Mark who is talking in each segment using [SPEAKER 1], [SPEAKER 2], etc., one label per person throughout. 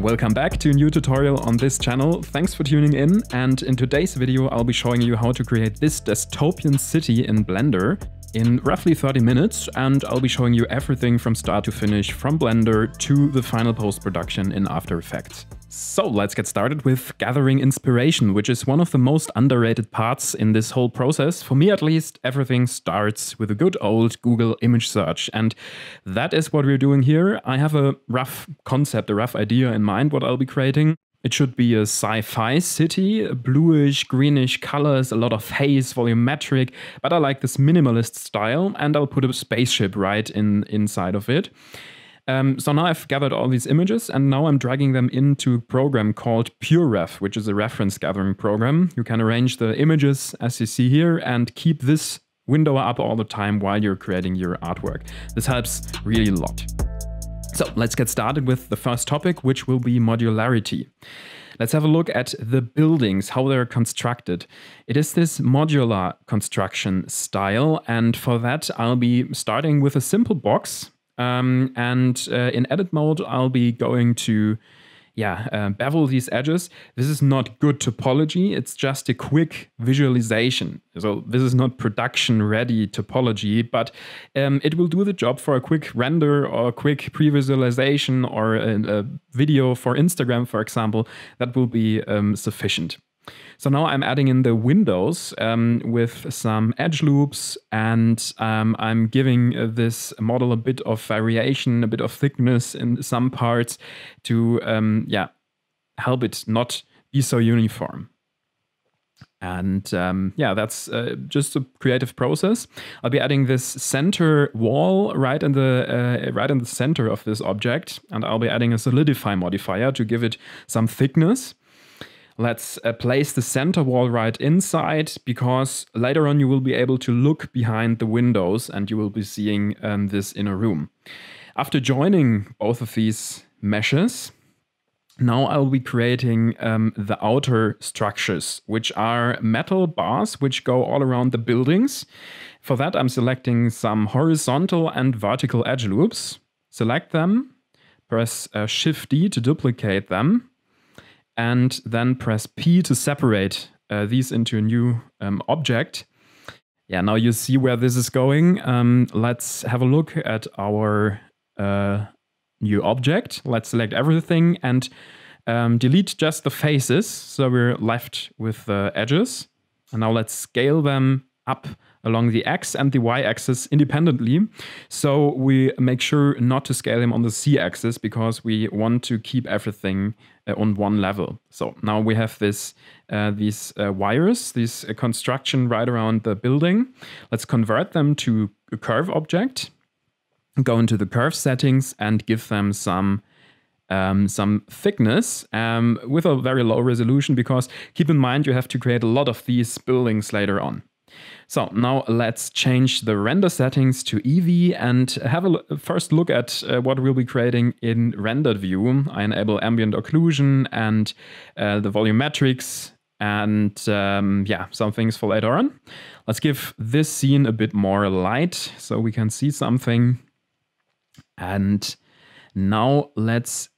[SPEAKER 1] Welcome back to a new tutorial on this channel. Thanks for tuning in, and in today's video I'll be showing you how to create this dystopian city in Blender in roughly 30 minutes, and I'll be showing you everything from start to finish, from Blender to the final post-production in After Effects. So let's get started with gathering inspiration, which is one of the most underrated parts in this whole process. For me at least, everything starts with a good old Google image search, and that is what we're doing here. I have a rough concept, a rough idea in mind what I'll be creating. It should be a sci-fi city, bluish, greenish colors, a lot of haze, volumetric, but I like this minimalist style, and I'll put a spaceship right inside of it. So now I've gathered all these images, and now I'm dragging them into a program called PureRef, which is a reference gathering program. You can arrange the images as you see here and keep this window up all the time while you're creating your artwork. This helps really a lot. So let's get started with the first topic, which will be modularity. Let's have a look at the buildings, how they're constructed. It is this modular construction style, and for that I'll be starting with a simple box. In edit mode, I'll be going to bevel these edges. This is not good topology, it's just a quick visualization. So this is not production ready topology, but it will do the job for a quick render or a quick pre-visualization or a video for Instagram, for example. That will be sufficient. So now I'm adding in the windows with some edge loops, and I'm giving this model a bit of variation, a bit of thickness in some parts to help it not be so uniform. And that's just a creative process. I'll be adding this center wall right in the center of this object, and I'll be adding a solidify modifier to give it some thickness. Let's place the center wall right inside, because later on you will be able to look behind the windows and you will be seeing this inner room. After joining both of these meshes, now I'll be creating the outer structures, which are metal bars which go all around the buildings. For that I'm selecting some horizontal and vertical edge loops. Select them, press Shift D to duplicate them, and then press P to separate these into a new object. Yeah, now you see where this is going. Let's have a look at our new object. Let's select everything and delete just the faces, so we're left with the edges. And now let's scale them up along the X and the Y axis independently. So we make sure not to scale them on the Z axis, because we want to keep everything on one level. So now we have these wires, this construction right around the building. Let's convert them to a curve object, go into the curve settings and give them some thickness with a very low resolution, because keep in mind you have to create a lot of these buildings later on. So now let's change the render settings to Eevee and have a first look at what we'll be creating in rendered view. I enable ambient occlusion and the volumetrics and some things for later on. Let's give this scene a bit more light so we can see something. And now let's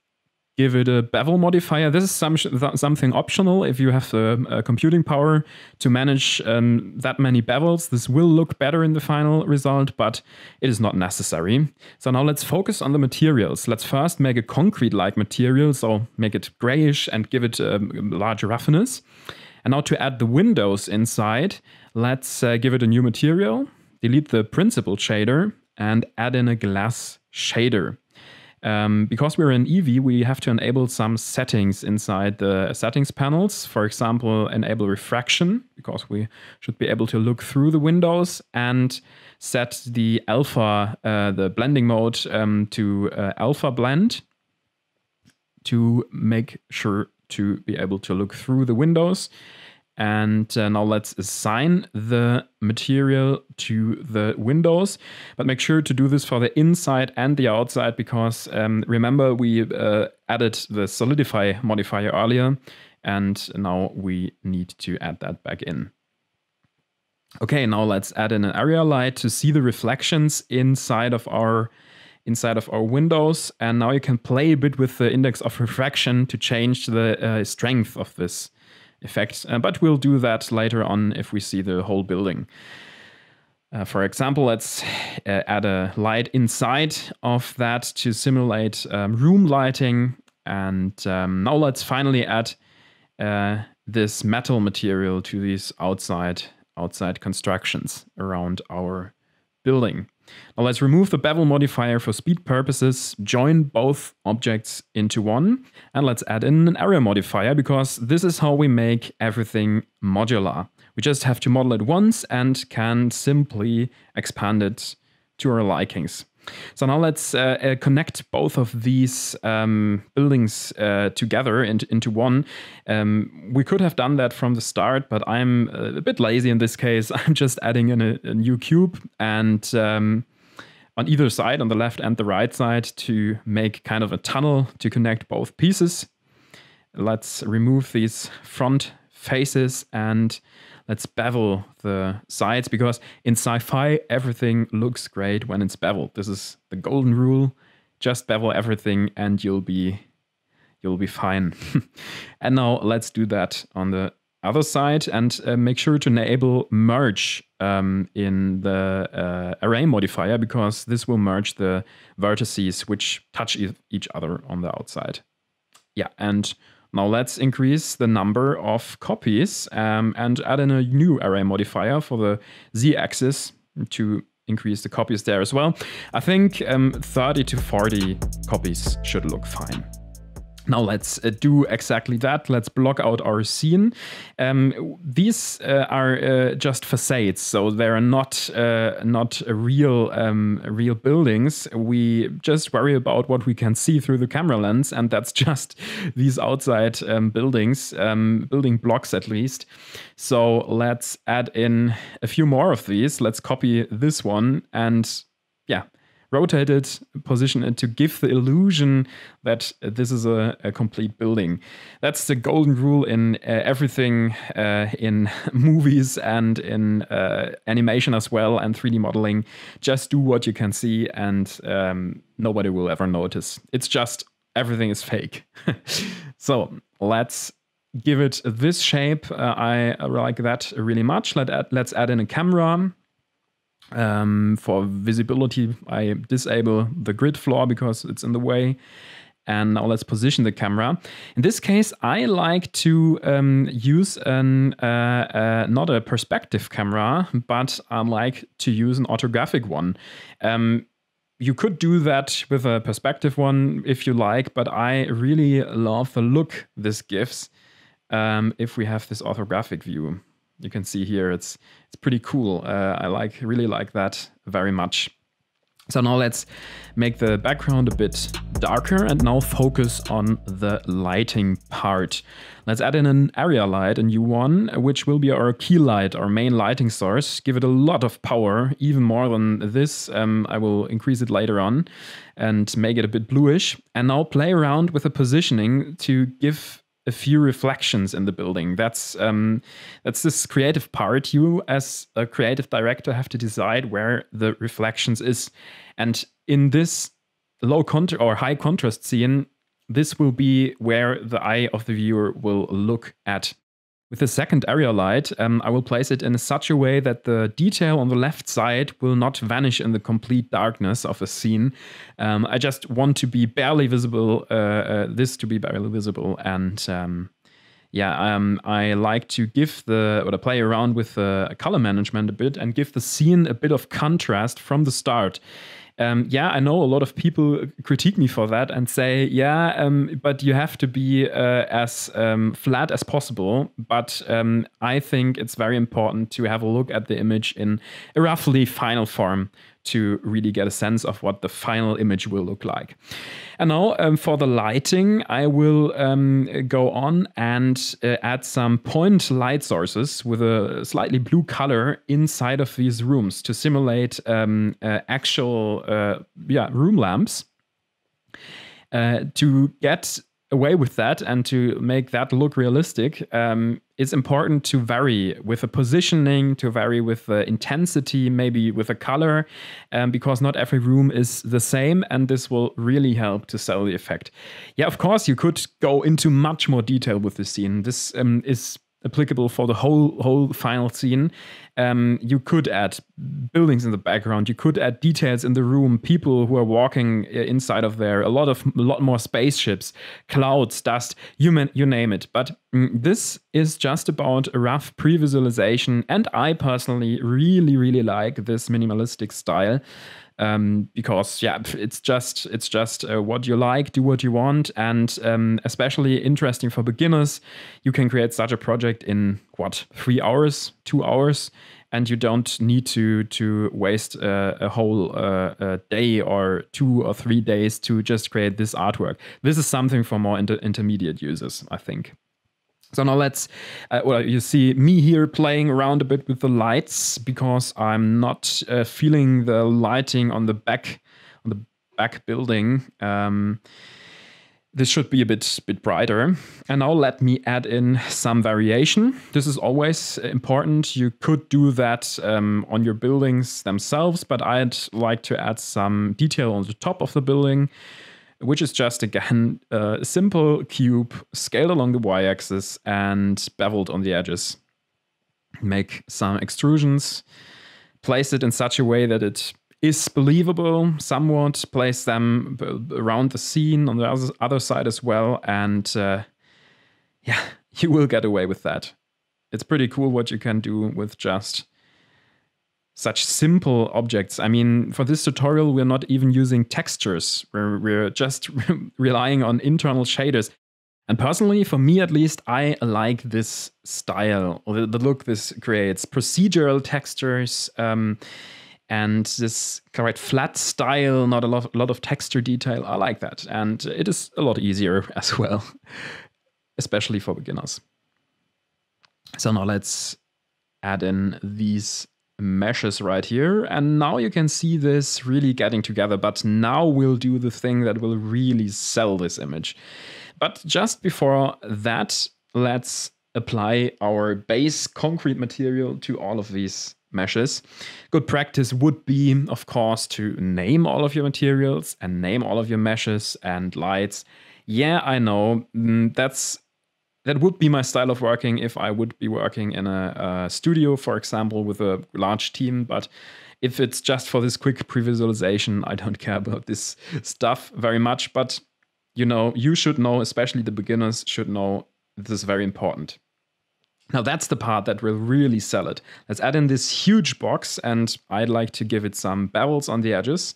[SPEAKER 1] give it a bevel modifier. This is something optional. If you have the computing power to manage that many bevels, this will look better in the final result, but it is not necessary. So now let's focus on the materials. Let's first make a concrete-like material, so make it grayish and give it a large roughness. And now to add the windows inside, let's give it a new material, delete the principled shader, and add in a glass shader. Because we're in Eevee, we have to enable some settings inside the settings panels. For example, enable refraction, because we should be able to look through the windows, and set the alpha, the blending mode to alpha blend to make sure to be able to look through the windows. And now let's assign the material to the windows, but make sure to do this for the inside and the outside, because remember we added the solidify modifier earlier, and now we need to add that back in. Okay, now let's add in an area light to see the reflections inside of our inside of our windows. And now you can play a bit with the index of refraction to change the strength of this effect. But we'll do that later on if we see the whole building. For example, let's add a light inside of that to simulate room lighting. And now let's finally add this metal material to these outside constructions around our building. Now let's remove the bevel modifier for speed purposes, join both objects into one, and let's add in an area modifier, because this is how we make everything modular. We just have to model it once and can simply expand it to our likings. So now let's connect both of these buildings together into one. We could have done that from the start, but I'm a bit lazy in this case. I'm just adding in a new cube and on either side, on the left and the right side, to make kind of a tunnel to connect both pieces. Let's remove these front faces and let's bevel the sides, because in sci-fi everything looks great when it's beveled. This is the golden rule. Just bevel everything and you'll be fine. And now let's do that on the other side and make sure to enable merge in the array modifier, because this will merge the vertices which touch each other on the outside. Yeah, and now let's increase the number of copies and add in a new array modifier for the z-axis to increase the copies there as well. I think 30 to 40 copies should look fine. Now let's do exactly that. Let's block out our scene. These are just facades, so they're not real buildings. We just worry about what we can see through the camera lens, and that's just these outside buildings, building blocks at least. So let's add in a few more of these. Let's copy this one and yeah, rotate it, position it to give the illusion that this is a complete building. That's the golden rule in everything in movies and in animation as well, and 3D modeling. Just do what you can see and nobody will ever notice. It's just everything is fake. So let's give it this shape. I like that really much. Let's add in a camera. For visibility, I disable the grid floor because it's in the way. And now let's position the camera. In this case, I like to use not a perspective camera, but I like to use an orthographic one. You could do that with a perspective one if you like, but I really love the look this gives if we have this orthographic view. You can see here it's pretty cool. I really like that very much. So now let's make the background a bit darker and now focus on the lighting part. Let's add in an area light, a new one, which will be our key light, our main lighting source. Give it a lot of power, even more than this. I will increase it later on and make it a bit bluish. And now play around with the positioning to give a few reflections in the building. That's this creative part. You as a creative director have to decide where the reflections is. And in this low contrast or high contrast scene, this will be where the eye of the viewer will look at. With the second area light, I will place it in such a way that the detail on the left side will not vanish in the complete darkness of a scene. I just want to be barely visible, this to be barely visible, and I like to give play around with the color management a bit and give the scene a bit of contrast from the start. I know a lot of people critique me for that and say, but you have to be as flat as possible. But I think it's very important to have a look at the image in a roughly final form to really get a sense of what the final image will look like. And now for the lighting, I will go on and add some point light sources with a slightly blue color inside of these rooms to simulate actual room lamps to get away with that and to make that look realistic, it's important to vary with the positioning, to vary with the intensity, maybe with the color, because not every room is the same, and this will really help to sell the effect. Yeah, of course, you could go into much more detail with the scene. This is applicable for the whole final scene. You could add buildings in the background. You could add details in the room, people who are walking inside of there, a lot more spaceships, clouds, dust, you name it. But this is just about a rough pre-visualization, and I personally really like this minimalistic style. Because yeah, it's just what you like, do what you want, and especially interesting for beginners. You can create such a project in 3 hours, 2 hours, and you don't need to waste a whole day or 2 or 3 days to just create this artwork. This is something for more intermediate users, I think. So now let's, well, you see me here playing around a bit with the lights because I'm not feeling the lighting on the back building. This should be a bit brighter. And now let me add in some variation. This is always important. You could do that on your buildings themselves, but I'd like to add some detail on the top of the building, which is just, again, a simple cube scaled along the y-axis and beveled on the edges. Make some extrusions, place it in such a way that it is believable somewhat, place them around the scene on the other side as well, and yeah, you will get away with that. It's pretty cool what you can do with just such simple objects. I mean, for this tutorial, we're not even using textures. We're just relying on internal shaders. And personally, for me at least, I like this style, or the look this creates. Procedural textures and this quite flat style, not a lot of texture detail. I like that. And it is a lot easier as well, especially for beginners. So now let's add in these meshes right here, and now you can see this really getting together, but now we'll do the thing that will really sell this image. But just before that, let's apply our base concrete material to all of these meshes. Good practice would be, of course, to name all of your materials and name all of your meshes and lights. Yeah, I know, that would be my style of working if I would be working in a studio, for example, with a large team. But if it's just for this quick pre-visualization, I don't care about this stuff very much. But, you know, you should know, especially the beginners should know, this is very important. Now that's the part that will really sell it. Let's add in this huge box, and I'd like to give it some bevels on the edges.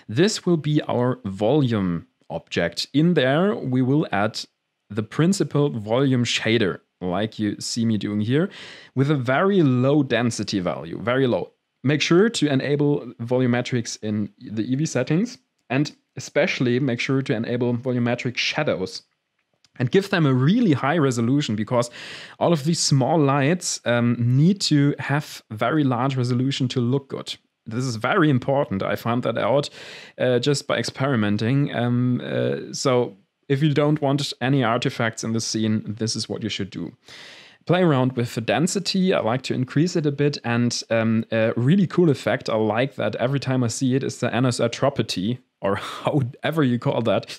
[SPEAKER 1] This will be our volume object. In there, we will add the principal volume shader, like you see me doing here, with a very low density value, very low. Make sure to enable volumetrics in the EV settings, and especially make sure to enable volumetric shadows. And give them a really high resolution, because all of these small lights need to have very large resolution to look good. This is very important. I found that out just by experimenting. So if you don't want any artifacts in the scene, this is what you should do. Play around with the density. I like to increase it a bit. And a really cool effect, I like that every time I see it, is the anisotropy, or however you call that.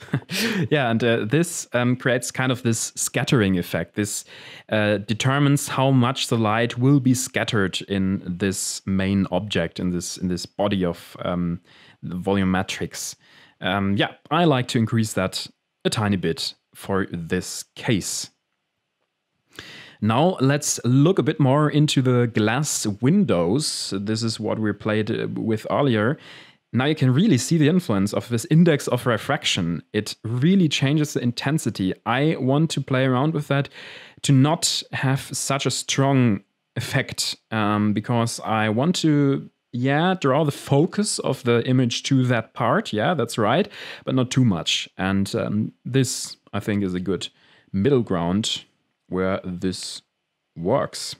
[SPEAKER 1] Yeah, and this creates kind of this scattering effect. This determines how much the light will be scattered in this main object, in this body of the volumetrics. Yeah, I like to increase that a tiny bit for this case. Now let's look a bit more into the glass windows. This is what we played with earlier. Now you can really see the influence of this index of refraction. It really changes the intensity. I want to play around with that to not have such a strong effect, because I want to, yeah, draw the focus of the image to that part. Yeah, that's right, but not too much. And this, I think, is a good middle ground where this works.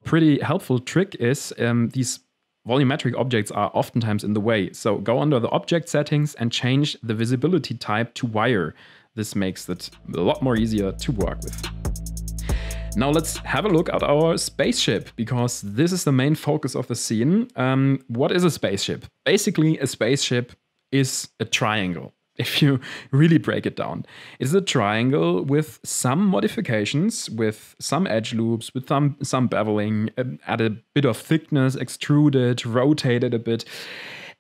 [SPEAKER 1] Pretty helpful trick is these volumetric objects are oftentimes in the way. So go under the object settings and change the visibility type to wire. this makes it a lot more easier to work with. Now let's have a look at our spaceship, because this is the main focus of the scene. What is a spaceship? Basically, a spaceship is a triangle. If you really break it down, it's a triangle with some modifications, with some edge loops, with some beveling, add a bit of thickness, extrude it, rotate it a bit.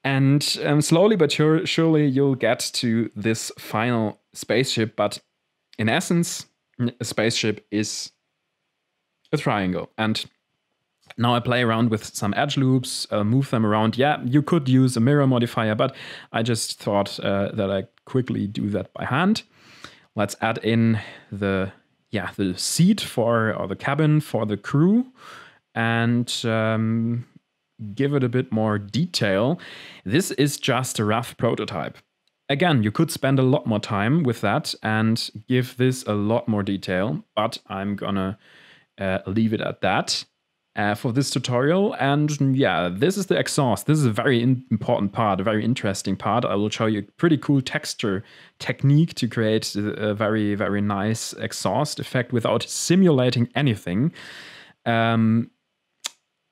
[SPEAKER 1] And slowly but surely you'll get to this final spaceship. But in essence, a spaceship is a triangle. And now I play around with some edge loops, move them around. Yeah, you could use a mirror modifier, but I just thought that I quickly do that by hand. Let's add in the seat or the cabin for the crew, and give it a bit more detail. This is just a rough prototype. Again, you could spend a lot more time with that and give this a lot more detail, but I'm gonna leave it at that for this tutorial. And yeah, this is the exhaust. This is a very important part, a very interesting part. I will show you a pretty cool texture technique to create a very, very nice exhaust effect without simulating anything. And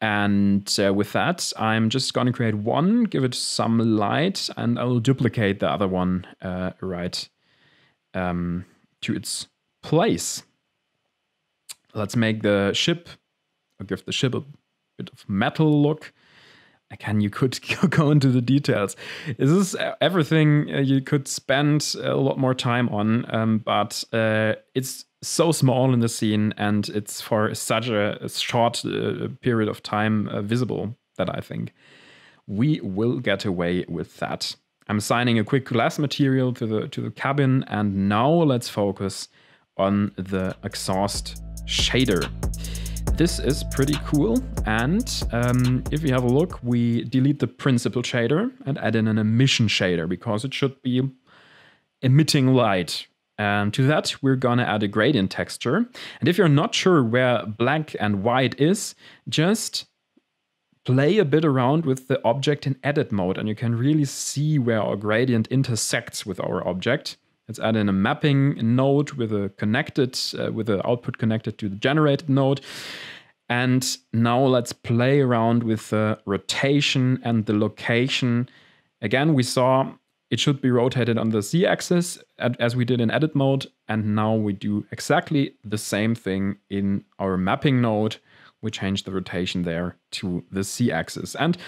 [SPEAKER 1] with that, I'm just going to create one, give it some light, and I will duplicate the other one right to its place. Let's make the ship, or give the ship a bit of metal look. Again, you could go into the details. This is everything you could spend a lot more time on, but it's so small in the scene, and it's for such a short period of time visible that I think we will get away with that. I'm assigning a quick glass material to the cabin, and now let's focus on the exhaust shader. This is pretty cool, and if you have a look, we delete the principal shader and add in an emission shader because it should be emitting light. And to that, we're gonna add a gradient texture. And if you're not sure where black and white is, just play a bit around with the object in edit mode, and you can really see where our gradient intersects with our object. Let's add in a mapping node with a connected, with the output connected to the generated node. And now let's play around with the rotation and the location. Again, we saw it should be rotated on the Z-axis as we did in edit mode. And now we do exactly the same thing in our mapping node. We change the rotation there to the Z-axis. And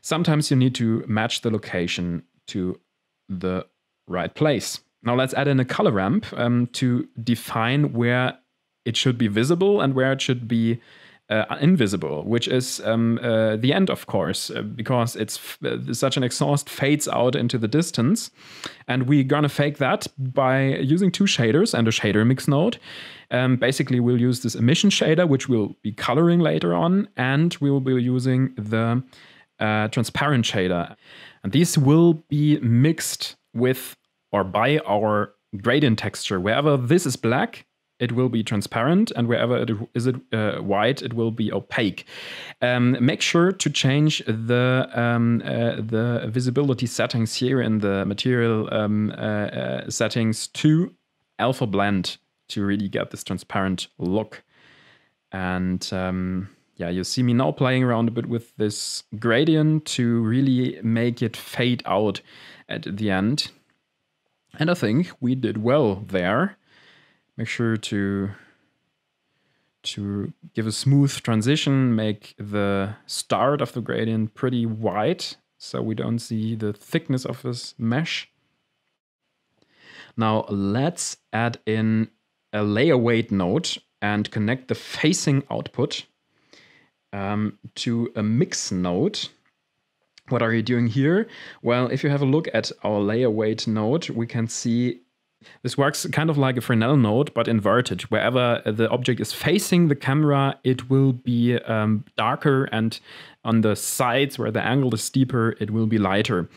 [SPEAKER 1] sometimes you need to match the location to the right place. Now let's add in a color ramp to define where it should be visible and where it should be invisible, which is the end, of course, because it's such an exhaust fades out into the distance. And we're gonna fake that by using two shaders and a shader mix node. Basically, we'll use this emission shader, which we'll be coloring later on, and we will be using the transparent shader. And these will be mixed with or by our gradient texture. Wherever this is black, it will be transparent, and wherever it is white, it will be opaque. Make sure to change the visibility settings here in the material settings to alpha blend to really get this transparent look. And yeah, you see me now playing around a bit with this gradient to really make it fade out at the end. And I think we did well there. Make sure to give a smooth transition, make the start of the gradient pretty wide so we don't see the thickness of this mesh. Now let's add in a layer weight node and connect the facing output to a mix node. What are you doing here? Well, if you have a look at our layer weight node, we can see this works kind of like a Fresnel node, but inverted. Wherever the object is facing the camera, it will be darker, and on the sides where the angle is steeper, it will be lighter.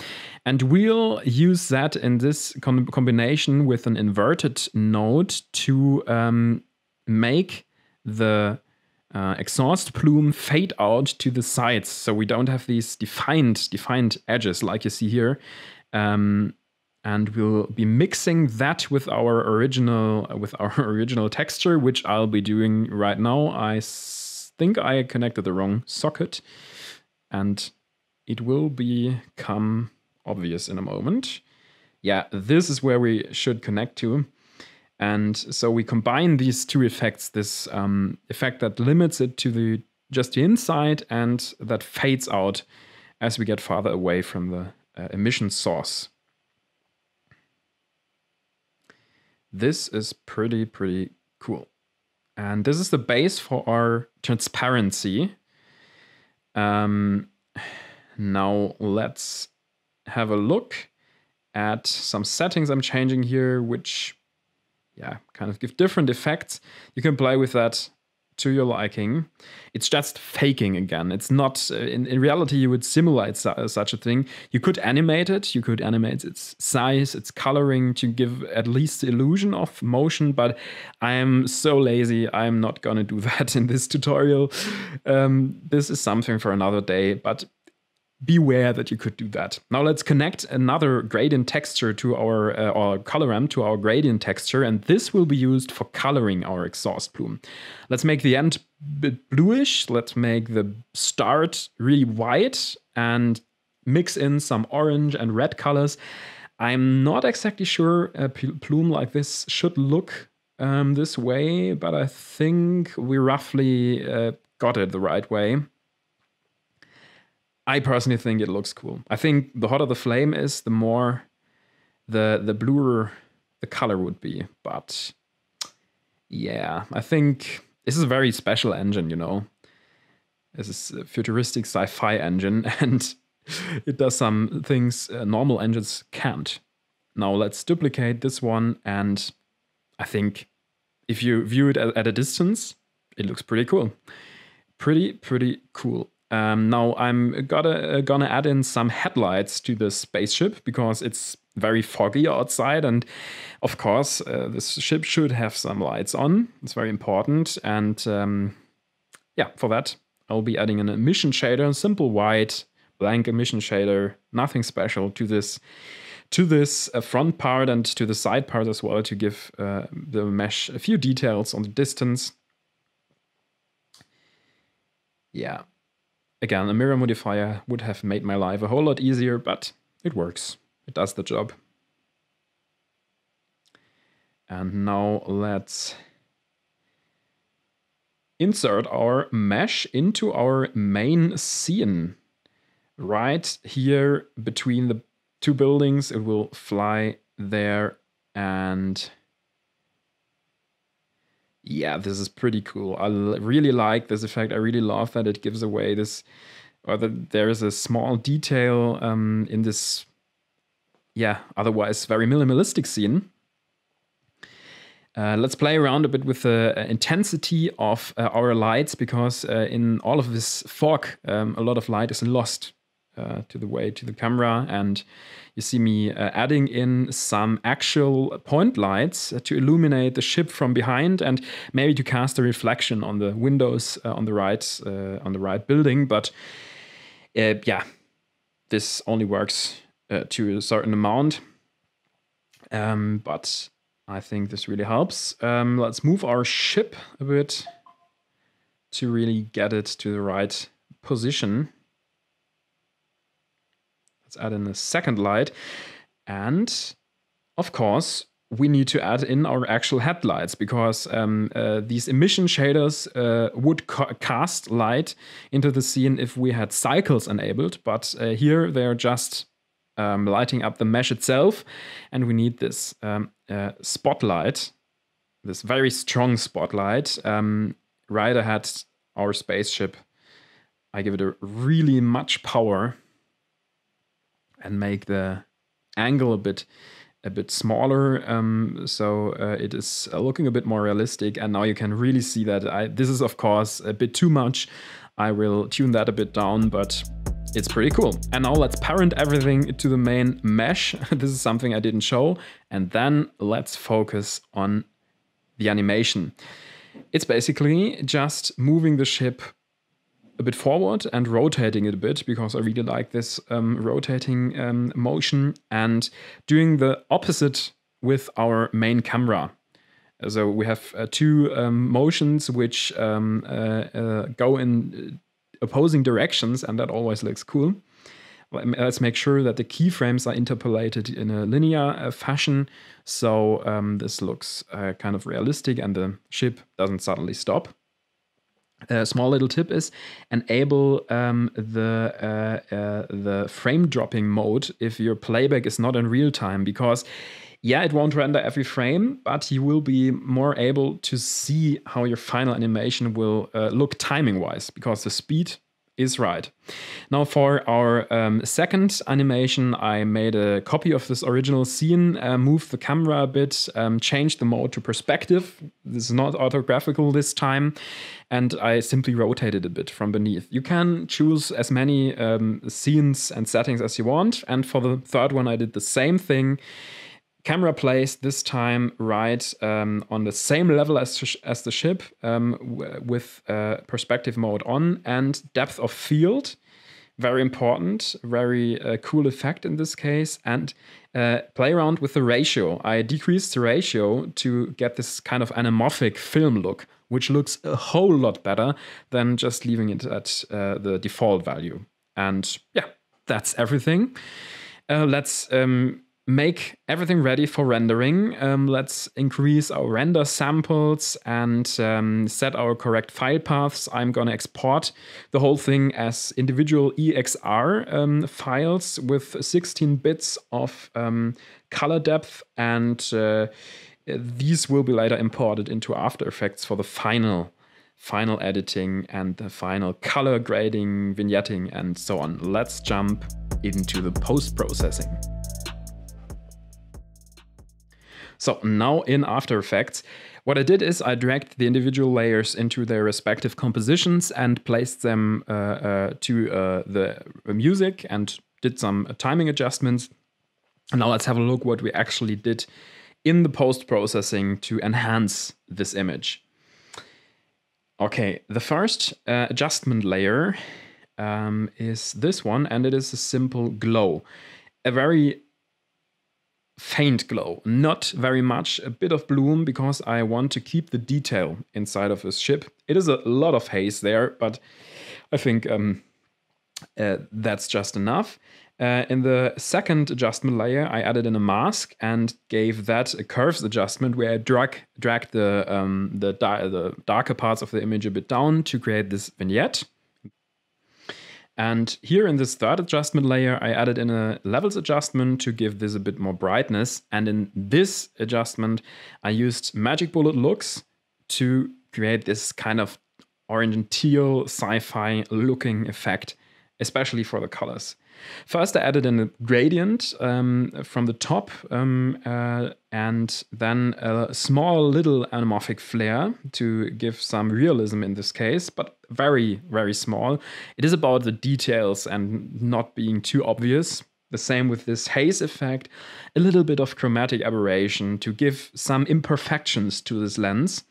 [SPEAKER 1] And we'll use that in this combination with an inverted node to make the exhaust plume fade out to the sides, so we don't have these defined edges like you see here. and we'll be mixing that with our original texture, which I'll be doing right now. I think I connected the wrong socket, and it will become obvious in a moment. Yeah, this is where we should connect to. And so we combine these two effects, this effect that limits it to just the inside and that fades out as we get farther away from the emission source. This is pretty cool. And this is the base for our transparency. Now let's have a look at some settings I'm changing here, which kind of give different effects. You can play with that to your liking. It's just faking again. It's not, in reality, you would simulate such a thing. You could animate it. You could animate its size, its coloring to give at least the illusion of motion, but I am so lazy. I'm not gonna do that in this tutorial. This is something for another day, but beware that you could do that. Now let's connect another gradient texture to our colorant to our gradient texture, and this will be used for coloring our exhaust plume. Let's make the end a bit bluish. Let's make the start really white and mix in some orange and red colors. I'm not exactly sure a plume like this should look this way, but I think we roughly got it the right way. I personally think it looks cool. I think the hotter the flame is, the more the bluer the color would be. But yeah, I think this is a very special engine, you know. This is a futuristic sci-fi engine, and it does some things normal engines can't. Now let's duplicate this one, and I think if you view it at a distance, it looks pretty cool. Pretty cool. Now I'm gonna add in some headlights to the spaceship because it's very foggy outside, and of course this ship should have some lights on. It's very important, and yeah, for that I'll be adding an emission shader, a simple white blank emission shader, nothing special to this front part and to the side part as well, to give the mesh a few details on the distance. Yeah. Again, a mirror modifier would have made my life a whole lot easier, but it works. It does the job. And now let's insert our mesh into our main scene. Right here between the two buildings, it will fly there, and yeah, this is pretty cool. I really like this effect. I really love that it gives away this, or that there is a small detail in this, otherwise very minimalistic scene. Let's play around a bit with the intensity of our lights, because in all of this fog, a lot of light is lost to the camera, and you see me adding in some actual point lights to illuminate the ship from behind, and maybe to cast a reflection on the windows on the right building. But this only works to a certain amount. But I think this really helps. Let's move our ship a bit to really get it to the right position. Let's add in a second light. And of course, we need to add in our actual headlights, because these emission shaders would cast light into the scene if we had cycles enabled. But here they're just lighting up the mesh itself. And we need this spotlight, this very strong spotlight, right ahead our spaceship. I give it a really much power and make the angle a bit smaller, so it is looking a bit more realistic. And now you can really see that this is of course a bit too much. I will tune that a bit down, but it's pretty cool. And now let's parent everything to the main mesh. This is something I didn't show. And then let's focus on the animation. It's basically just moving the ship a bit forward and rotating it a bit because I really like this rotating motion, and doing the opposite with our main camera. So we have two motions which go in opposing directions, and that always looks cool. Let's make sure that the keyframes are interpolated in a linear fashion, so this looks kind of realistic and the ship doesn't suddenly stop. A small little tip is enable the frame dropping mode if your playback is not in real time, because yeah, it won't render every frame, but you will be more able to see how your final animation will look timing-wise, because the speed is right. Now for our second animation, I made a copy of this original scene, moved the camera a bit, changed the mode to perspective. This is not orthographical this time, and I simply rotated a bit from beneath. You can choose as many scenes and settings as you want, and for the third one I did the same thing. Camera placed this time right on the same level as the ship, with perspective mode on, and depth of field, very important, very cool effect in this case, and play around with the ratio. I decreased the ratio to get this kind of anamorphic film look, which looks a whole lot better than just leaving it at the default value. And yeah, that's everything. Let's make everything ready for rendering. Let's increase our render samples and set our correct file paths. I'm gonna export the whole thing as individual EXR files with 16 bits of color depth, and these will be later imported into After Effects for the final editing and the final color grading, vignetting, and so on. Let's jump into the post-processing. So now in After Effects, what I did is I dragged the individual layers into their respective compositions and placed them to the music and did some timing adjustments. And now let's have a look what we actually did in the post-processing to enhance this image. Okay, the first adjustment layer is this one, and it is a simple glow. A very faint glow, not very much, a bit of bloom, because I want to keep the detail inside of this ship. It is a lot of haze there, but I think that's just enough. In the second adjustment layer, I added in a mask and gave that a curves adjustment where I dragged the darker parts of the image a bit down to create this vignette. And here in this third adjustment layer, I added in a levels adjustment to give this a bit more brightness. And in this adjustment, I used magic bullet looks to create this kind of orange and teal sci-fi looking effect, especially for the colors. First, I added in a gradient from the top, and then a small little anamorphic flare to give some realism in this case, but very, very small. It is about the details and not being too obvious. The same with this haze effect, a little bit of chromatic aberration to give some imperfections to this lens.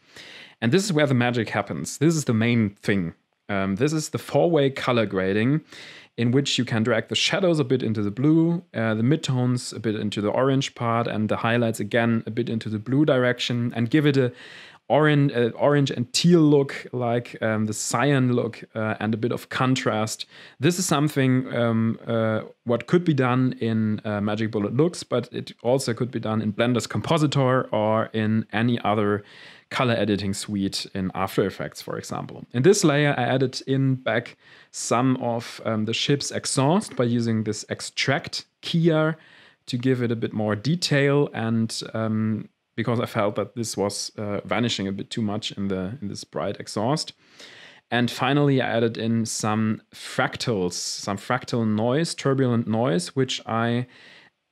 [SPEAKER 1] And this is where the magic happens. This is the main thing. This is the four-way color grading, in which you can drag the shadows a bit into the blue, the midtones a bit into the orange part, and the highlights again a bit into the blue direction, and give it a orange and teal look, like the cyan look, and a bit of contrast. This is something what could be done in Magic Bullet Looks, but it also could be done in Blender's Compositor or in any other color editing suite in After Effects, for example. In this layer, I added in back some of the ship's exhaust by using this extract keyer to give it a bit more detail, and because I felt that this was vanishing a bit too much in this bright exhaust. And finally, I added in some fractals, some fractal noise, turbulent noise, which I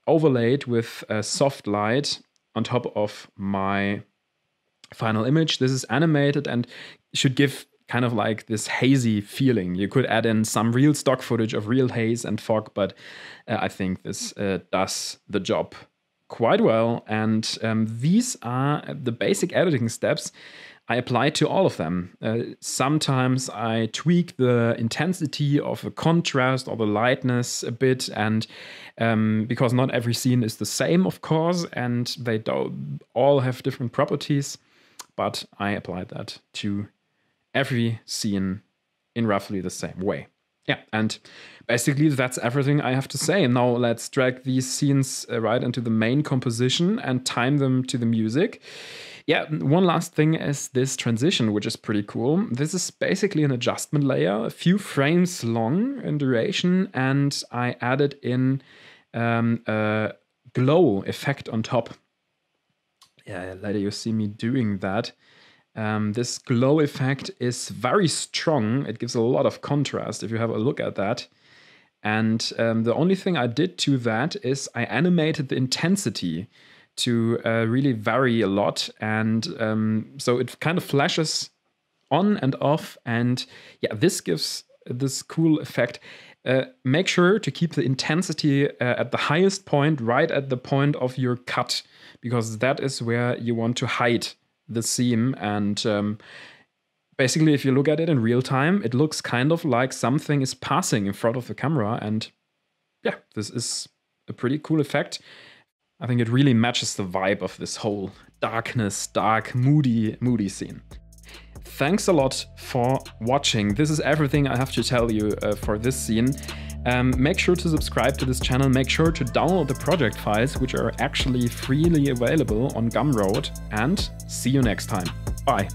[SPEAKER 1] overlaid with a soft light on top of my final image. This is animated and should give kind of like this hazy feeling. You could add in some real stock footage of real haze and fog, but I think this does the job quite well. And these are the basic editing steps. I apply to all of them. Sometimes I tweak the intensity of the contrast or the lightness a bit, and because not every scene is the same, of course, and they all have different properties, but I apply that to every scene in roughly the same way. Yeah, and basically that's everything I have to say. Now let's drag these scenes right into the main composition and time them to the music. Yeah, one last thing is this transition, which is pretty cool. This is basically an adjustment layer, a few frames long in duration, and I added in a glow effect on top. Yeah, later you see me doing that. This glow effect is very strong. It gives a lot of contrast if you have a look at that. And the only thing I did to that is I animated the intensity to really vary a lot. And so it kind of flashes on and off. And yeah, this gives this cool effect. Make sure to keep the intensity at the highest point, right at the point of your cut, because that is where you want to hide the seam. And basically, if you look at it in real time, it looks kind of like something is passing in front of the camera. And yeah, this is a pretty cool effect. I think it really matches the vibe of this whole darkness, dark, moody scene. Thanks a lot for watching. This is everything I have to tell you for this scene. Make sure to subscribe to this channel. Make sure to download the project files, which are actually freely available on Gumroad. And see you next time. Bye.